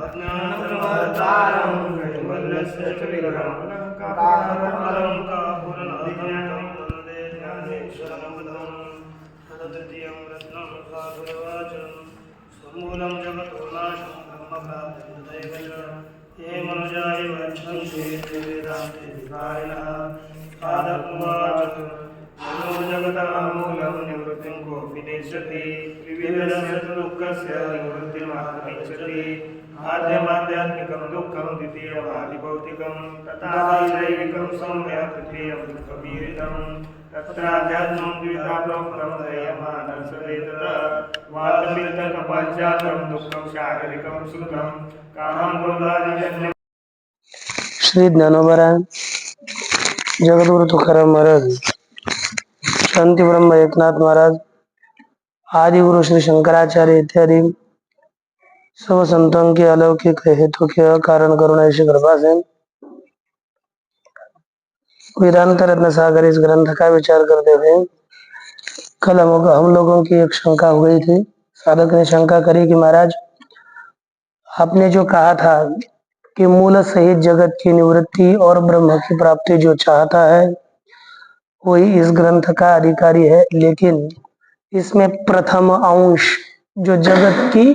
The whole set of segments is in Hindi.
अज्ञानप्रमदानं कैवल्यस्य च विग्रहं कारणं कापुरनाथं वन्दे ज्ञानेश्वरं तद्द्वितीयं रत्नं साधुर्वाचं समूलं जगतो नाशं ब्रह्मप्राप्तिं तथैव ये मनुजा एव वक्षन्ते वेदान्ते विकारिणः साधकुवाच मनो जगतः मूलं निवृत्तिं कोऽपि नेष्यति विविधस्य दुःखस्य निवृत्तिमात्मैच्छति आद्यमाध्यात्मिकं दुःखं द्वितीयमादिभौतिकं तथा दैविकं सम्यक् तृतीयं दुःखमीरितं तत्राध्यात्मं द्विधा प्रोक्तं दयमानसवेतः वातमित्रकपञ्चाकं दुःखं शारीरिकं सुखं कामं क्रोधादिजन्यं। श्री ज्ञानोबा जगद्गुरु तुकाराम महाराज, शांति ब्रह्म एकनाथ महाराज, आदि गुरु श्री शंकराचार्य इत्यादि सब संतों के अलौकिक हेतु के कारण करुणा ऐसी कृपा से वेदांत रत्न सागर इस ग्रंथ का विचार करते हुए कल हम लोगों की एक शंका हो गई थी। साधक ने शंका करी कि महाराज, आपने जो कहा था कि मूल सहित जगत की निवृत्ति और ब्रह्म की प्राप्ति जो चाहता है वही इस ग्रंथ का अधिकारी है, लेकिन इसमें प्रथम अंश जो जगत की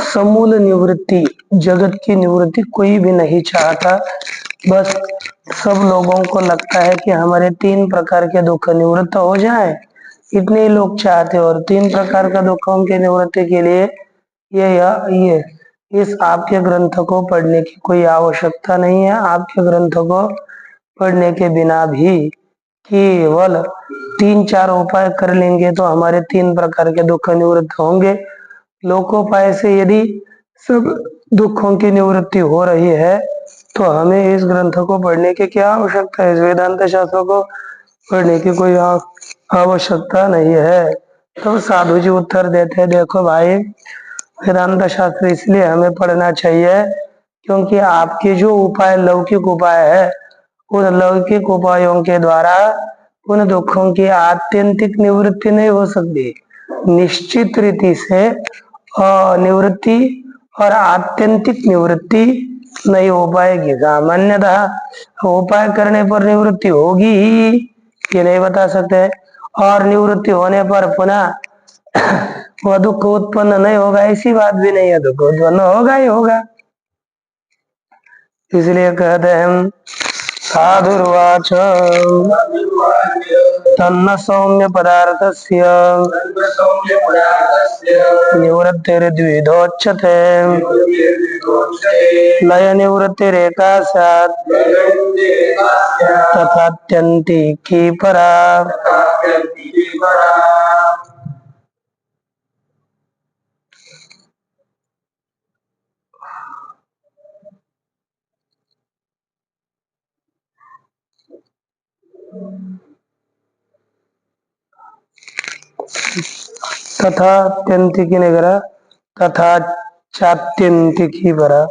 समूल निवृत्ति, जगत की निवृत्ति कोई भी नहीं चाहता। बस सब लोगों को लगता है कि हमारे 3 प्रकार के दुख निवृत्त हो जाएं, इतने ही लोग चाहते हैं। और 3 प्रकार का दुखों की निवृत्ति के लिए ये इस आपके ग्रंथ को पढ़ने की कोई आवश्यकता नहीं है। आपके ग्रंथ को पढ़ने के बिना भी केवल 3-4 उपाय कर लेंगे तो हमारे 3 प्रकार के दुख निवृत्त होंगे। लोकोपाय से यदि सब दुखों की निवृत्ति हो रही है तो हमें इस ग्रंथ को पढ़ने की क्या आवश्यकता है? इस वेदांत शास्त्रों को पढ़ने की कोई आवश्यकता नहीं है। तो साधु जी उत्तर देते, देखो भाई, वेदांत शास्त्र इसलिए हमें पढ़ना चाहिए क्योंकि आपके जो उपाय लौकिक उपाय है, उन लौकिक उपायों के द्वारा उन दुखों की आत्यंतिक निवृत्ति नहीं हो सकती। निश्चित रीति से निवृत्ति और आत्यंतिक निवृत्ति नहीं हो पाएगी। सामान्यतः उपाय करने पर निवृत्ति होगी ही, ये नहीं बता सकते, और निवृत्ति होने पर पुनः वह दुख उत्पन्न नहीं होगा, ऐसी बात भी नहीं है। दुख उत्पन्न होगा ही होगा। इसलिए कहते हैं साधुर्वाच तन्न सौम्य पदार्थस्य निवृत्तिर्द्विधोच्यते लय निवृत्तिरेका स्यात् तथात्यन्तिकी परा। तथा अत्यंतिकी ने करा, तथा चात्यंतिकी परा।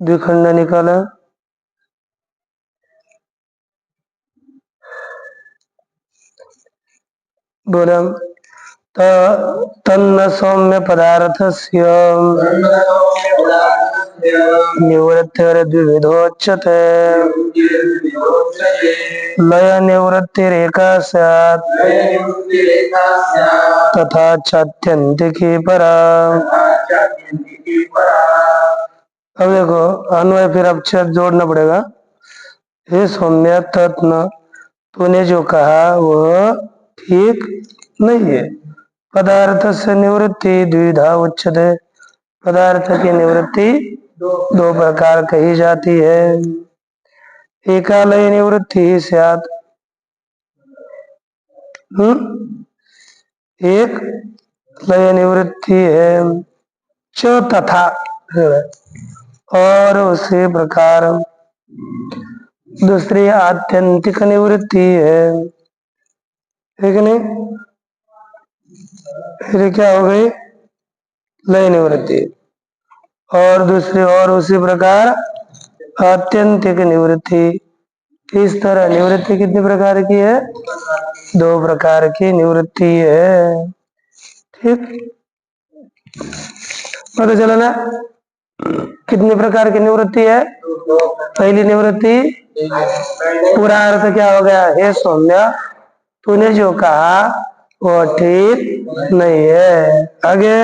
द्विखंड निकाला, बोला तन्न सौम्य पदार्थस्य निवृत्तिर्द्विविधोच्यते लय निवृत्तिरेका स्यात् तथा चात्यंतिकी परा। अब देखो अन्वय फिर अक्षर जोड़ना पड़ेगा। हे सौम्य तत्न, तूने जो कहा वह ठीक नहीं है। पदार्थ से निवृत्ति द्विधा उच्यते, पदार्थ की निवृत्ति 2 प्रकार कही जाती है। एकालय निवृत्ति ही स्यात्, एक लय निवृत्ति है, च तथा, और उसी प्रकार दूसरी आत्यंतिक निवृत्ति है। ठीक नहीं? फिर क्या हो गई? लय निवृत्ति। और दूसरी और उसी प्रकार आत्यंतिक निवृत्ति। इस तरह निवृत्ति कितने प्रकार की है? दो प्रकार की निवृत्ति है। ठीक, पता चला ना? कितने प्रकार की निवृत्ति है? पहली निवृत्ति, पूरा अर्थ क्या हो गया? हे सौम्य, तूने जो कहा वो ठीक नहीं है। आगे,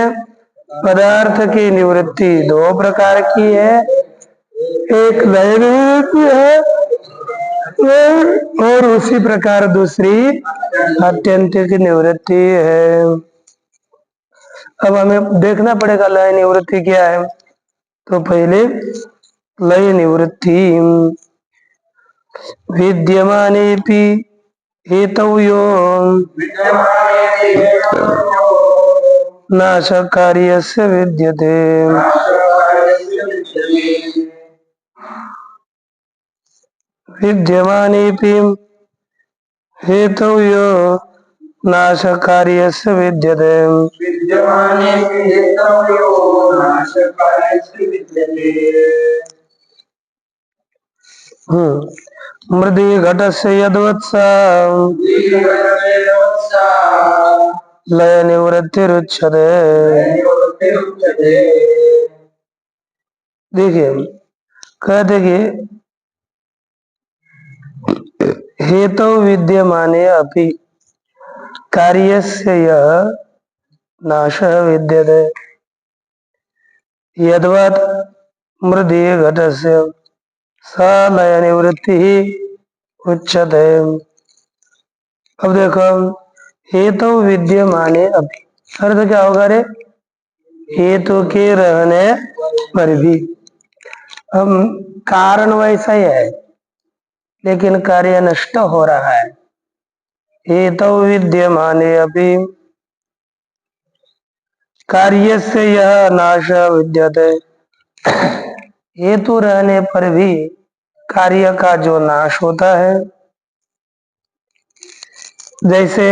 पदार्थ की निवृत्ति दो प्रकार की है, एक लय निवृत्ति है और उसी प्रकार दूसरी आत्यंतिक निवृत्ति है। अब हमें देखना पड़ेगा लय निवृत्ति क्या है। तो पहले लय निवृत्ति, विद्यमानेपि हेतव्यो नाशकार्यस्य विद्यते। विद्यमानेपि हेतव्यो नाशकार्यस्य विद्यते। मृदि घटस्य यद्वत्सा लय निवृत्तिरुच्यते। देखिए, कहते कि हेतु विद्यमाने अपि कार्यस्य यः नाशः विद्यते यद्वत् मृदि घटस्य स लय निवृत्ति उच्यते। अब देखो, हेतु विद्यमाने अपि, अर्थ क्या होगा रे? हेतु के रहने पर भी, हम कारण वैसा ही है लेकिन कार्य नष्ट हो रहा है। हेतु विद्यमाने अपि कार्य से यह नाश विद्यते। हेतु रहने पर भी कार्य का जो नाश होता है, जैसे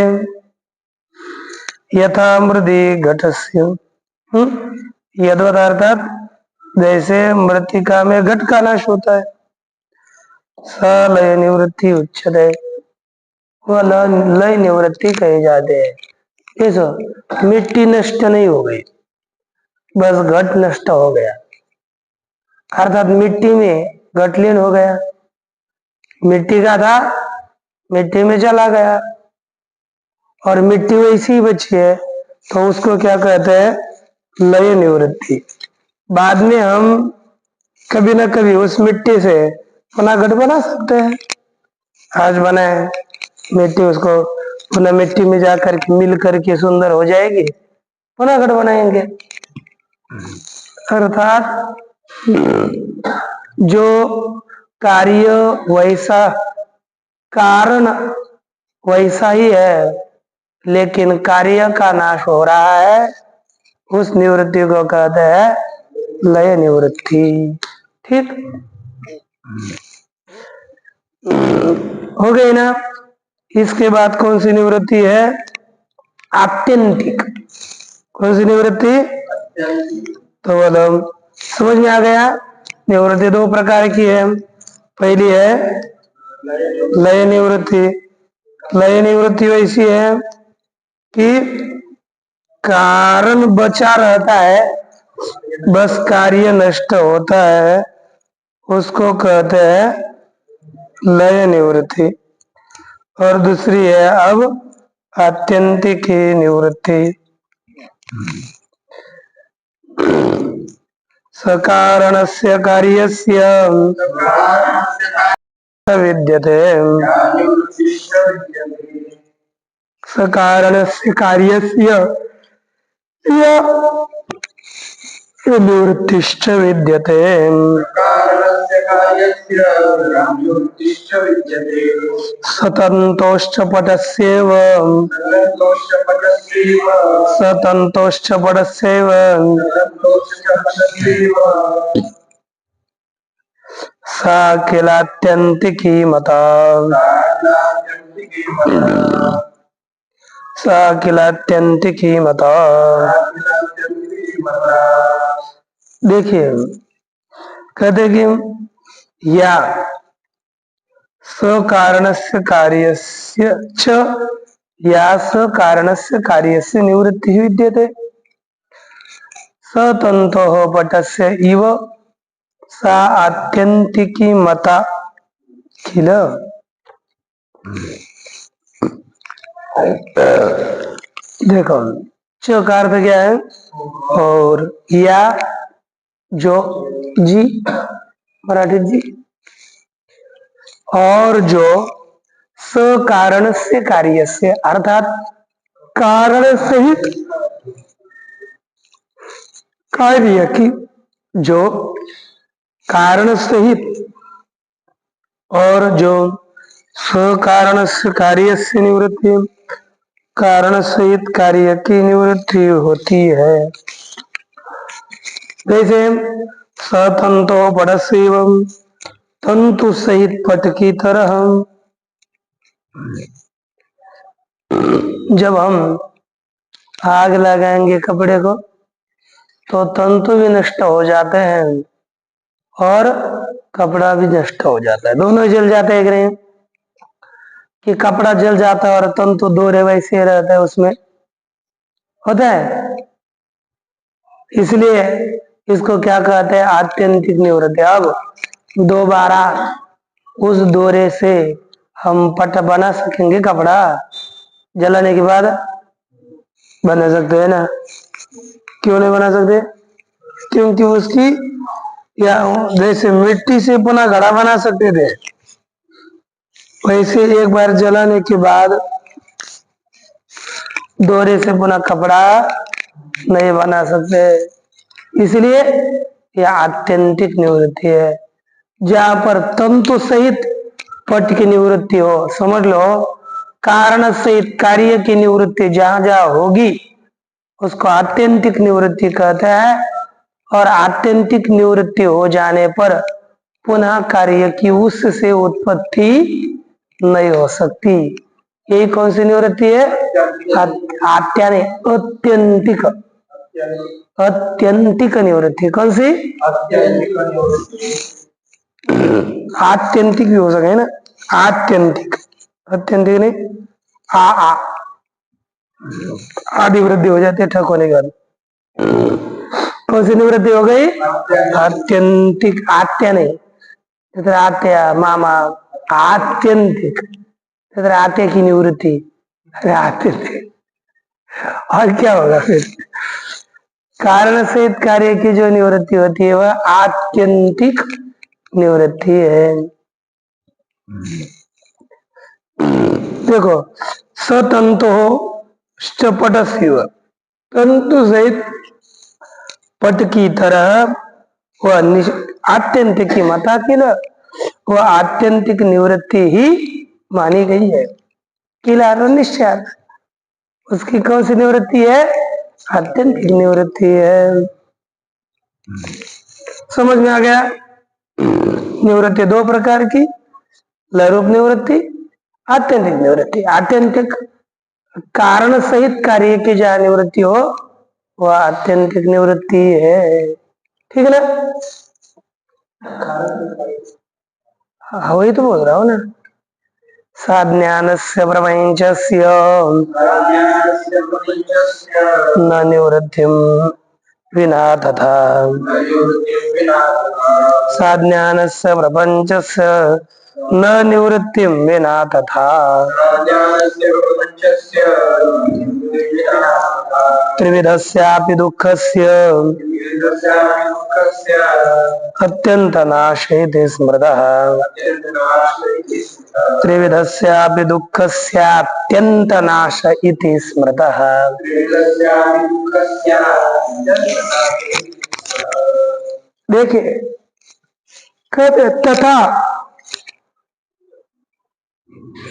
यथा मृदि घटस्य, यद्वत् अर्थात जैसे मृतिका में घट का नाश होता है, सलय निवृत्ति उच्यते, वह लय निवृत्ति कहे जाते हैं। देखो, मिट्टी नष्ट नहीं हो गई, बस घट नष्ट हो गया, अर्थात मिट्टी में घटलीन हो गया। मिट्टी का था, मिट्टी में चला गया और मिट्टी वैसी ही बची है, तो उसको क्या कहते हैं? लय निवृत्ति। बाद में हम कभी ना कभी उस मिट्टी से पुनः घट बना सकते हैं। आज बनाए मिट्टी, उसको पुनः मिट्टी में जाकर के मिल करके सुंदर हो जाएगी, पुनः घट बनाएंगे। अर्थात जो कार्य वैसा, कारण वैसा ही है लेकिन कार्य का नाश हो रहा है, उस निवृत्ति को कहते हैं लय निवृत्ति। ठीक, हो गई ना? इसके बाद कौन सी निवृत्ति है? आत्यंतिक। कौन सी निवृत्ति? तो बोलो, समझ में आ गया? निवृत्ति दो प्रकार की है। पहली है लय निवृत्ति। लय निवृत्ति वैसी है कि कारण बचा रहता है, बस कार्य नष्ट होता है, उसको कहते हैं लय निवृत्ति। और दूसरी है अब आत्यंतिक निवृत्ति। सकारणस्य कार्यस्य विद्यते। सकारणस्य कार्यस्य निवृत्तिश्च विद्यते। सतन्तोश्च पटस्येव सतन्तोश्च पटस्येव सा किलात्यन्तिकी मता। सा किलात्यन्तिकी मता। देखिए, कहते कि या सकारणस्य कार्यस्य च या स कारणस्य कार्यस्य निवृत्तिः विद्यते स तन्तोः पटस्य इव सा आत्यंतिकी मता किल। देखो च का अर्थ क्या है और या जो जी मराठी जी और जो स कारण से कार्य से अर्थात कारण सहित कार्य की जो कारण सहित और जो स्वकारण से कार्य से निवृत्ति कारण सहित कार्य की निवृत्ति होती है। जैसे सतंतो पड़स्व तंतु सहित पट की तरह जब हम आग लगाएंगे कपड़े को तो तंतु भी नष्ट हो जाते हैं और कपड़ा भी नष्ट हो जाता है, दोनों जल जाते हैं। नहीं कि कपड़ा जल जाता है और तंतु दोहरे वैसे रहता है, उसमें होता है। इसलिए इसको क्या कहते हैं आत्यंतिक निवृत्ति। अब दोबारा उस दोरे से हम पट बना सकेंगे, कपड़ा जलाने के बाद बना सकते हैं ना? क्यों नहीं बना सकते? क्योंकि उसकी या जैसे मिट्टी से पुनः घड़ा बना सकते थे, वैसे एक बार जलाने के बाद दोरे से पुनः कपड़ा नहीं बना सकते। इसलिए यह आत्यंतिक निवृत्ति है। जहां पर तंतु सहित पट की निवृत्ति हो, समझ लो कारण सहित कार्य की निवृत्ति जहां जहां होगी उसको आत्यंतिक निवृत्ति कहते हैं। और आत्यंतिक निवृत्ति हो जाने पर पुनः कार्य की उससे उत्पत्ति नहीं हो सकती। यही कौन सी निवृत्ति है? अत्यंतिक अत्यंतिक निवृत्ति। कौन सी? आत्यंतिक भी हो सके ना, आत्यंतिक अत्यंतिक नहीं आ आदि वृद्धि हो जाती है ठक होने के बाद। कौन सी निवृत्ति हो गई? आत्यंतिक। आत्या नहीं, आत्या मामा आत्यंतिक, आत्या की निवृत्ति। अरे आत्यंतिक और क्या होगा फिर? कारण सहित कार्य की जो निवृत्ति होती है वह आत्यंतिक निवृत्ति है। देखो सतंतो पटस्व तंतु सहित पट की तरह वह आत्यंतिक की मता किला, वह आत्यंतिक निवृत्ति ही मानी गई है। किला निश्चय उसकी कौन सी निवृत्ति है? आत्यंतिक निवृत्ति है। समझ में आ गया? निवृत्ति दो प्रकार की, लयरूप निवृत्ति, आत्यंतिक निवृत्ति। आत्यंतिक कारण सहित कार्य की जहाँ निवृत्ति हो वह आत्यंतिक निवृत्ति है। ठीक है ना? हाँ वही तो बोल रहा हूँ ना। साज्ञानस्य प्रपंचस्य न निवृत्तिं विना तथा साज्ञानस्य प्रपंचस्य न निवृत्तिं विना तथा त्रिविधस्यापि दुःखस्य अत्यन्तनाशेति स्मृतः त्रिविधस्यापि दुःखस्यात्यन्तनाश इति स्मृतः। देखिए कहते तथा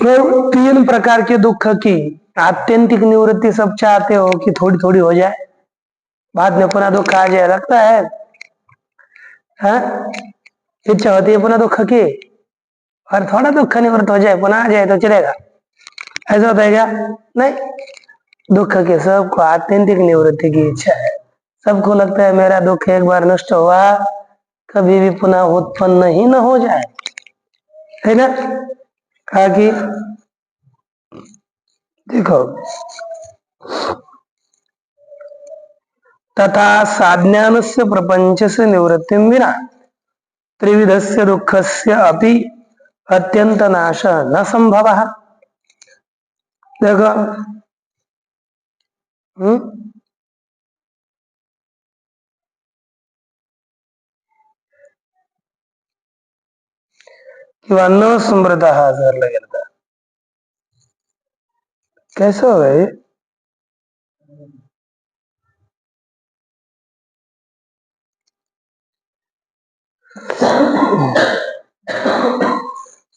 तीन प्रकार के दुख की आत्यंतिक निवृत्ति सब चाहते हो कि थोड़ी थोड़ी हो जाए, बाद में पुनः दुख आ जाए, लगता है इच्छा होती है पुनः दुख की, और थोड़ा दुख निवृत्त हो जाए पुनः आ जाए तो चलेगा, ऐसा होता है क्या? नहीं, दुख के सबको आत्यंतिक निवृत्ति की इच्छा है। सबको लगता है मेरा दुख एक बार नष्ट हुआ कभी भी पुनः उत्पन्न ही न हो जाए, है ना? कहा कि देखो, तथा साज्ञानस्य प्रपंचस्य निवृत्तिं विना त्रिविधस्य दुःखस्य अपि अत्यंत नाश न संभवः। देखो, किंवा न स्मृतः जर लगेल तर कैसे हो गए?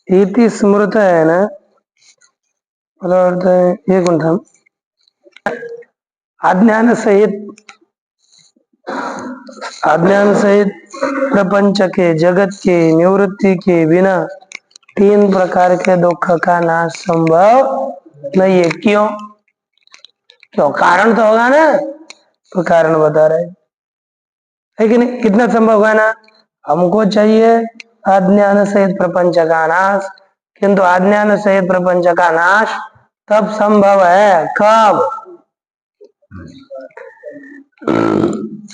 इति स्मृत है ना, मतलब एक मिनट, अज्ञान सहित प्रपंच के जगत की निवृत्ति के बिना तीन प्रकार के दुख का नाश संभव नहीं है। क्यों? क्यों? कारण तो होगा ना, तो कारण बता रहे है कि नहीं? कितना संभव होगा ना? हमको चाहिए अज्ञान सहित प्रपंच का नाश, किंतु अज्ञान सहित प्रपंच का नाश तब संभव है कब?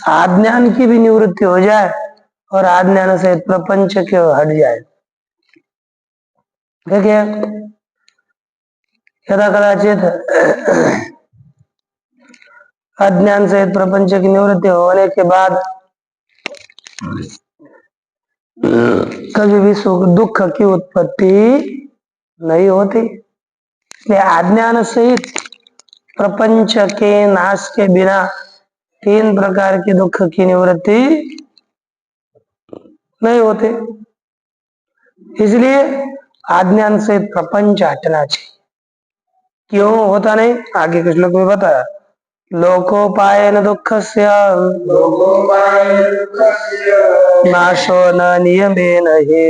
अज्ञान की भी निवृत्ति हो जाए और अज्ञान सहित प्रपंच के हट जाए। देखिए, यदा कदाचित अज्ञान सहित प्रपंच की निवृत्ति होने के बाद कभी भी सुख दुख की उत्पत्ति नहीं होती। इसलिए अज्ञान सहित प्रपंच के नाश के बिना तीन प्रकार के दुख की निवृत्ति नहीं होते। इसलिए अज्ञान से प्रपंच हटना चाहिए। क्यों होता नहीं? आगे के श्लोक में बताया, लोकोपायन दुःखस्य नाशो न नियमेन हि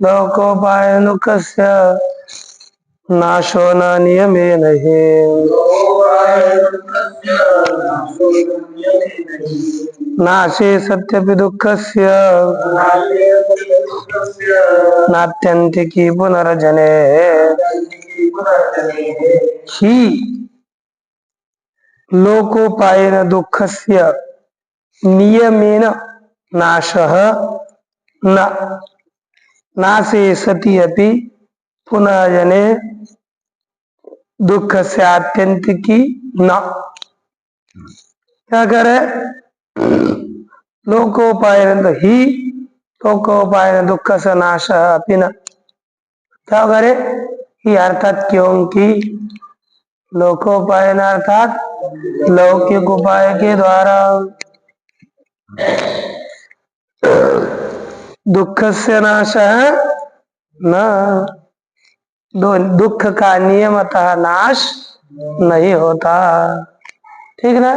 लोकोपायन दुःखस्य नाशो न नियमेन हि नाशे सत्यपि दुःखस्य नात्यन्तिकी पुनर्जने ही लोकोपायन दुःखस्य नियमेन नाशः न नाशे सति अपि पुनर्जने दुःख से आत्यंतिकी न। क्या करे? लोकोपायन ही लोकोपायन दुःख से नाश अपि न। क्या करे? ये अर्थात क्योंकि लोकोपायन अर्थात लौकिक उपाय के द्वारा दुःख से नाश है न, दुख का नियमतः नाश नहीं होता। ठीक ना?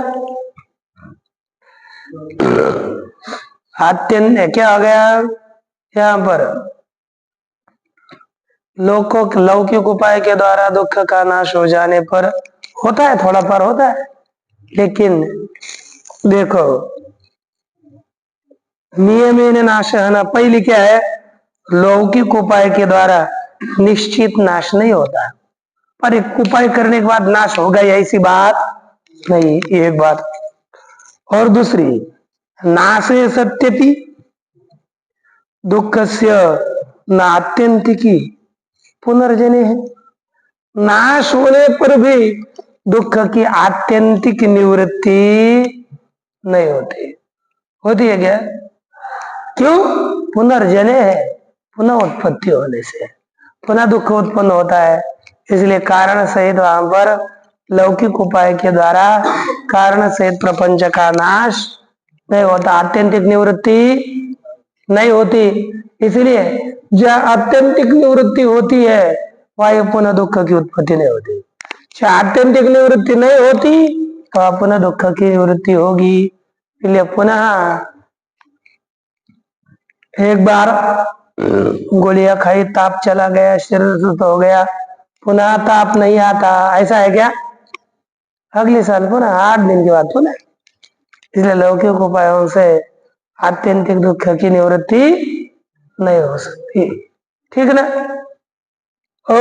आत्यंत क्या हो गया यहाँ पर? लौकिक उपाय के द्वारा दुख का नाश हो जाने पर होता है, थोड़ा पर होता है, लेकिन देखो नियमेन नाश है ना, पहली क्या है? लौकिक उपाय के द्वारा निश्चित नाश नहीं होता, पर एक उपाय करने के बाद नाश हो गई ऐसी बात नहीं, एक बात। और दूसरी, नाशे सत्यपि दुःखस्य नात्यंतिकी पुनर्जने है। नाश होने पर भी दुख की आत्यंतिक निवृत्ति नहीं होती। होती है क्या? क्यों? पुनर्जने है, पुनः उत्पत्ति होने से पुनः दुख उत्पन्न होता है। इसलिए कारण सहित वहां पर लौकिक उपाय के द्वारा कारण सहित प्रपंच का नाश नहीं होता, आत्यंतिक निवृत्ति नहीं होती। इसलिए जो आत्यंतिक निवृत्ति होती है वह पुनः दुख की उत्पत्ति नहीं होती। जो आत्यंतिक निवृत्ति नहीं होती तो पुनः दुख की निवृत्ति होगी। इसलिए पुनः एक बार गोलियां खाई, ताप चला गया, शरीर सुस्त हो गया, पुनः ताप नहीं आता, ऐसा है क्या? अगले साल पुनः 8 दिन के बाद पुनः। इसलिए लौकिक उपायों से आत्यंतिक दुख की निवृत्ति नहीं हो सकती। ठीक ना? ओ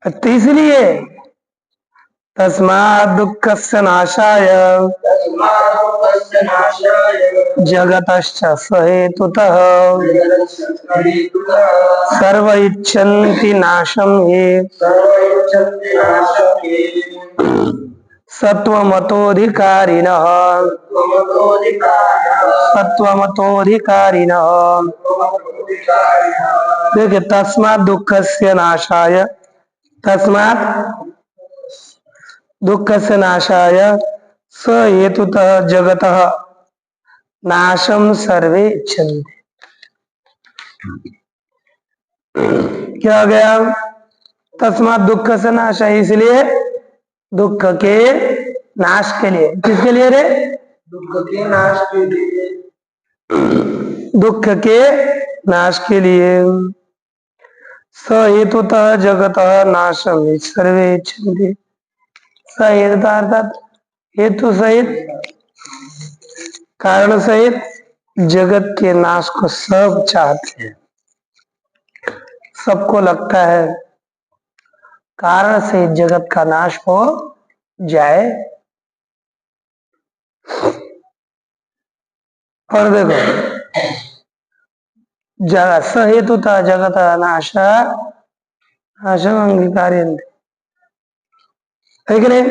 तो इसलिए तस्मात् दुःखस्य नाशाय जगतश्च स हेतुतः सर्व इच्छन्ति नाशं हि सत्वमतोऽधिकारिणः सत्वमतोऽधिकारिणः। देखिए तस्मात् दुःखस्य नाशाय, तस्मात् दुःखस्य नाशाय स हेतुतः जगतः नाशम सर्वे इच्छन्ति। क्या हो गया? तस्मात् दुःख से नाश है, इसलिए दुख के नाश के लिए। किसके लिए रे? दुख के नाश के लिए। दुख के नाश के लिए स हेतुतः जगतः नाशम सर्वे इच्छन्ति। स हेतुतः अर्थात हेतु सहित, कारण सहित जगत के नाश को सब चाहते हैं। सबको लगता है कारण से जगत का नाश हो जाए। और देखो जगत स हेतुतः जगत नाश नाशम अंगीकार्यन्ते, है कि नहीं?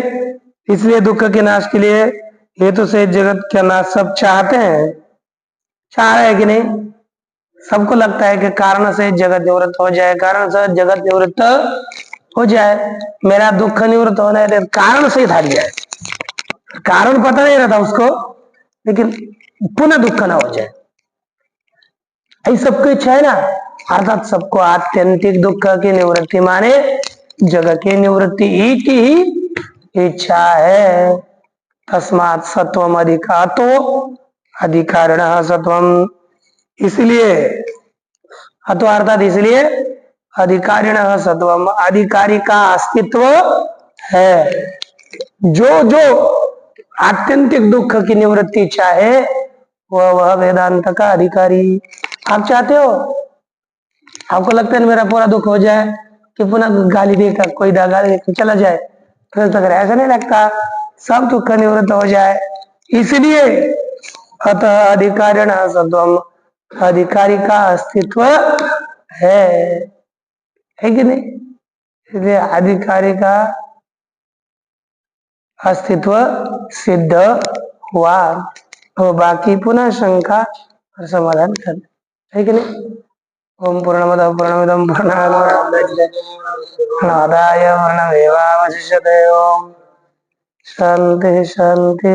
इसलिए दुख के नाश के लिए हेतु से जगत का नाश सब चाहते हैं। चाह रहे हैं कि नहीं? सबको लगता है कि कारण से जगत निवृत्त हो जाए, कारण से जगत निवृत्त हो जाए, मेरा दुख निवृत्त होना है, कारण से ही हट जाए। कारण पता नहीं रहता उसको, लेकिन पुनः दुख ना हो जाए, ऐसी सबको इच्छा है ना। अर्थात सबको आत्यंतिक दुख की निवृत्ति माने जगत की निवृत्ति ही इच्छा है। तस्मात् सत्वम अधिकातो अधिकारिणः सत्वम, इसलिए अतो अर्थात इसलिए अधिकारिणः सत्वम, अधिकारी का अस्तित्व है। जो जो आत्यंतिक दुख की निवृत्ति चाहे वह वेदांत का अधिकारी। आप चाहते हो, आपको लगता है मेरा पूरा दुख हो जाए कि पुनः गाली देकर कोई गाली देकर चला जाए, फिर तक ऐसा नहीं लगता, सब दुख निवृत्त हो जाए। इसलिए अतः अधिकारिण सत्वम, अधिकारी का अस्तित्व है कि नहीं? इसलिए अधिकारी का अस्तित्व सिद्ध हुआ। और बाकी पुनः शंका और समाधान कर, है कि नहीं? ओम पूर्णमदः पूर्णमिदं पूर्णात् पूर्णमादाय पूर्णमेवावशिष्यते। ओम शांति शांति।